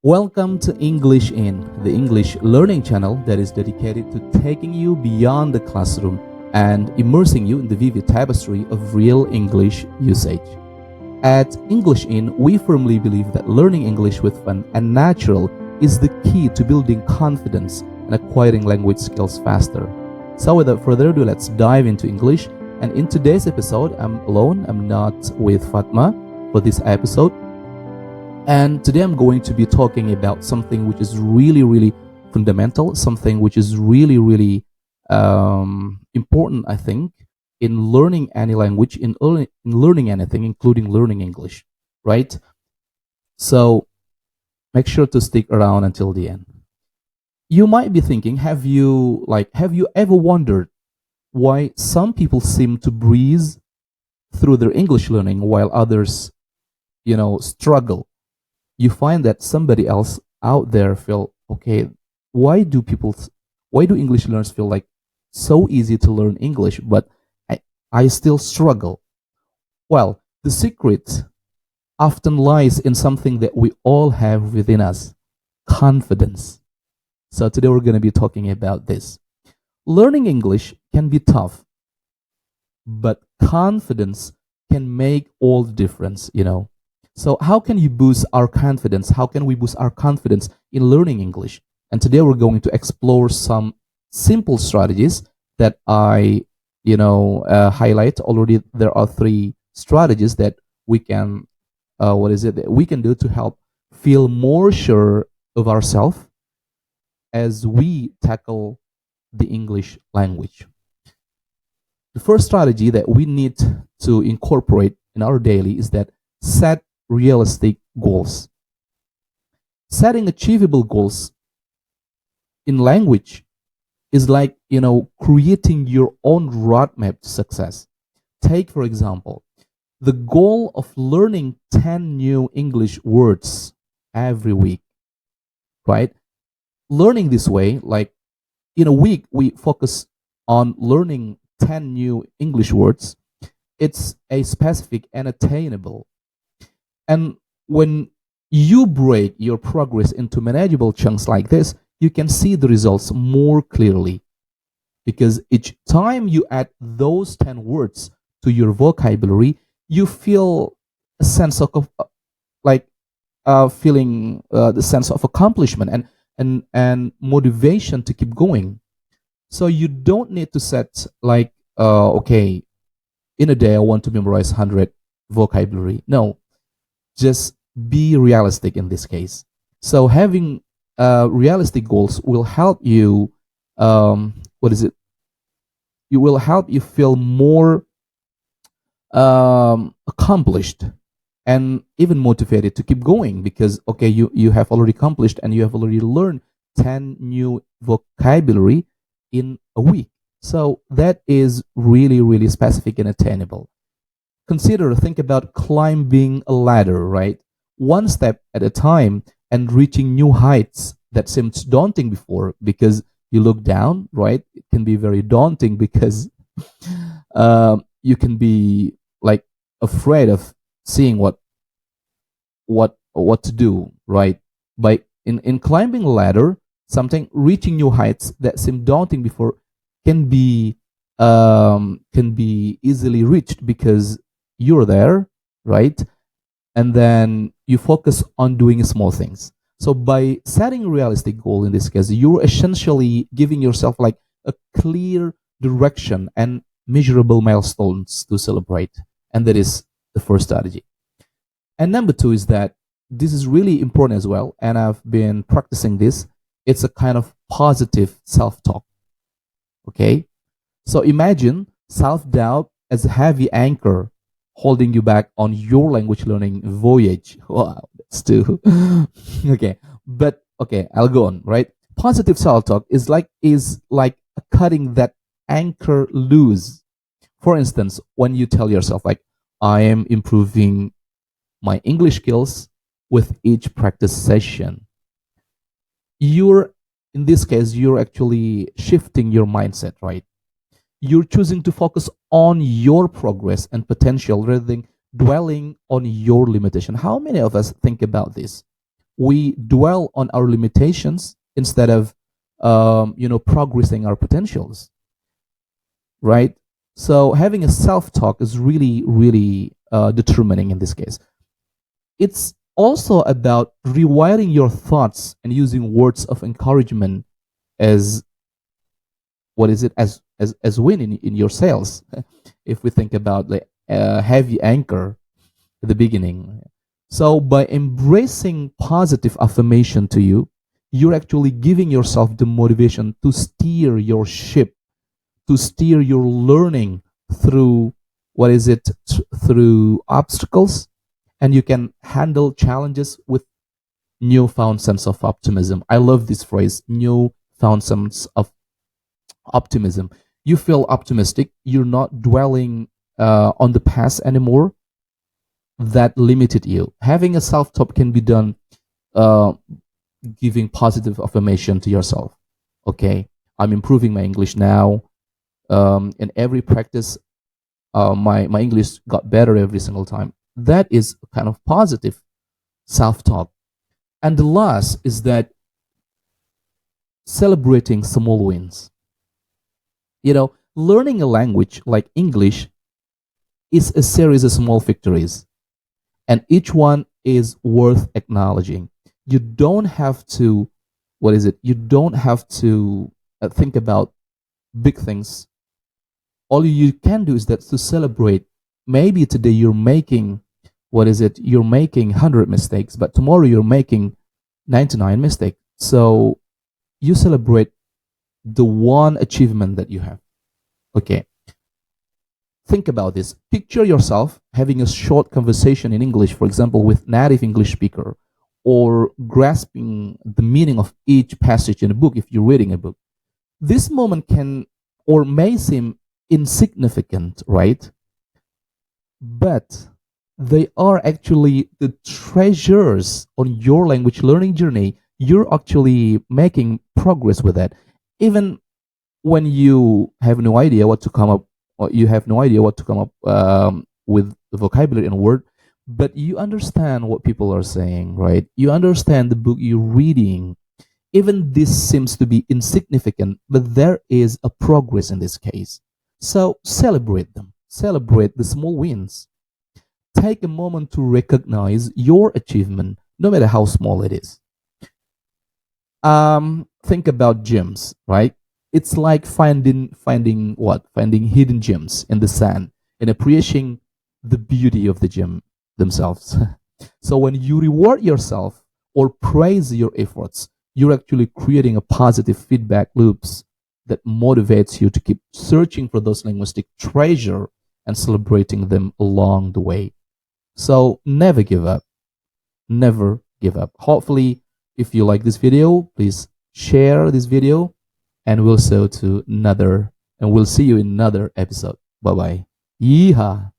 Welcome to EnglishIn, the English learning channel that is dedicated to taking you beyond the classroom and immersing you in the vivid tapestry of real English usage. At EnglishIn, we firmly believe that learning English with fun and natural is the key to building confidence and acquiring language skills faster. So without further ado, let's dive into English. And in today's episode, I'm alone. I'm not with Fatma for this episode. And today I'm going to be talking about something which is really fundamental, something which is really important, I think, in learning any language, in learning anything, including learning English, right? So make sure to stick around until the end. You might be thinking, have you ever wondered why some people seem to breeze through their English learning while others, struggle? You find that somebody else out there feel, okay, why do English learners feel like so easy to learn English, but I still struggle? Well, the secret often lies in something that we all have within us: confidence. So today we're going to be talking about this. Learning English can be tough, but confidence can make all the difference. So how can you boost our confidence? How can we boost our confidence in learning English? And today we're going to explore some simple strategies that I, highlight already. There are 3 strategies that we can, that we can do to help feel more sure of ourselves as we tackle the English language. The first strategy that we need to incorporate in our daily is that set realistic goals. Setting achievable goals in language is like, creating your own roadmap to success. Take, for example, the goal of learning 10 new English words every week, right? Learning this way, like in a week, we focus on learning 10 new English words. It's a specific and attainable. And when you break your progress into manageable chunks like this, you can see the results more clearly. Because each time you add those 10 words to your vocabulary, you feel a sense of feeling the sense of accomplishment and motivation to keep going. So you don't need to set okay, in a day I want to memorize 100 vocabulary. No, just be realistic in this case. So having realistic goals will help you. It will help you feel more accomplished and even motivated to keep going, because okay, you have already accomplished and you have already learned 10 new vocabulary in a week. So that is really specific and attainable. Think about climbing a ladder, right? One step at a time and reaching new heights that seemed daunting before because you look down, right? It can be very daunting because you can be like afraid of seeing what to do, right? By in climbing a ladder, something reaching new heights that seem daunting before can be easily reached because you're there, right? And then you focus on doing small things. So by setting a realistic goal in this case, you're essentially giving yourself like a clear direction and measurable milestones to celebrate. And that is the first strategy. And number 2 is that this is really important as well, and I've been practicing this. It's a kind of positive self-talk. Okay? So imagine self-doubt as a heavy anchor holding you back on your language learning voyage. Wow, that's too okay. But okay, I'll go on, right? Positive self-talk is like cutting that anchor loose. For instance, when you tell yourself like, I am improving my English skills with each practice session, in this case, you're actually shifting your mindset, right? You're choosing to focus on your progress and potential rather than dwelling on your limitation. How many of us think about this? We dwell on our limitations instead of progressing our potentials, right? So having a self-talk is really, really determining in this case. It's also about rewiring your thoughts and using words of encouragement as what is it as win in your sales. If we think about the heavy anchor at the beginning. So by embracing positive affirmation to you, you're actually giving yourself the motivation to steer your ship, to steer your learning through what is it through obstacles, and you can handle challenges with newfound sense of optimism. I love this phrase, newfound sense of optimism. You feel optimistic. You're not dwelling on the past anymore that limited you. Having a self-talk can be done uh, giving positive affirmation to yourself. Okay, I'm improving my English now. In every practice, my English got better every single time. That is kind of positive self-talk. And the last is that celebrating small wins. Learning a language like English is a series of small victories, and each one is worth acknowledging. You don't have to, what is it? You don't have to think about big things. All you can do is that to celebrate. Maybe today you're making, what is it? You're making 100 mistakes, but tomorrow you're making 99 mistakes. So you celebrate the one achievement that you have. Okay. Think about this. Picture yourself having a short conversation in English, for example, with native English speaker, or grasping the meaning of each passage in a book if you're reading a book. This moment can or may seem insignificant, right? But they are actually the treasures on your language learning journey. You're actually making progress with that. Even when you have no idea what to come up, or you have no idea what to come up with the vocabulary and word, but you understand what people are saying, right? You understand the book you're reading. Even this seems to be insignificant, but there is a progress in this case. So celebrate them. Celebrate the small wins. Take a moment to recognize your achievement, no matter how small it is. Think about gems, right? It's like finding what? Finding hidden gems in the sand and appreciating the beauty of the gem themselves. So when you reward yourself or praise your efforts, you're actually creating a positive feedback loops that motivates you to keep searching for those linguistic treasure and celebrating them along the way. So never give up. Never give up. Hopefully, if you like this video, please share this video, and we'll see you in another episode. Bye bye. Yeehaw.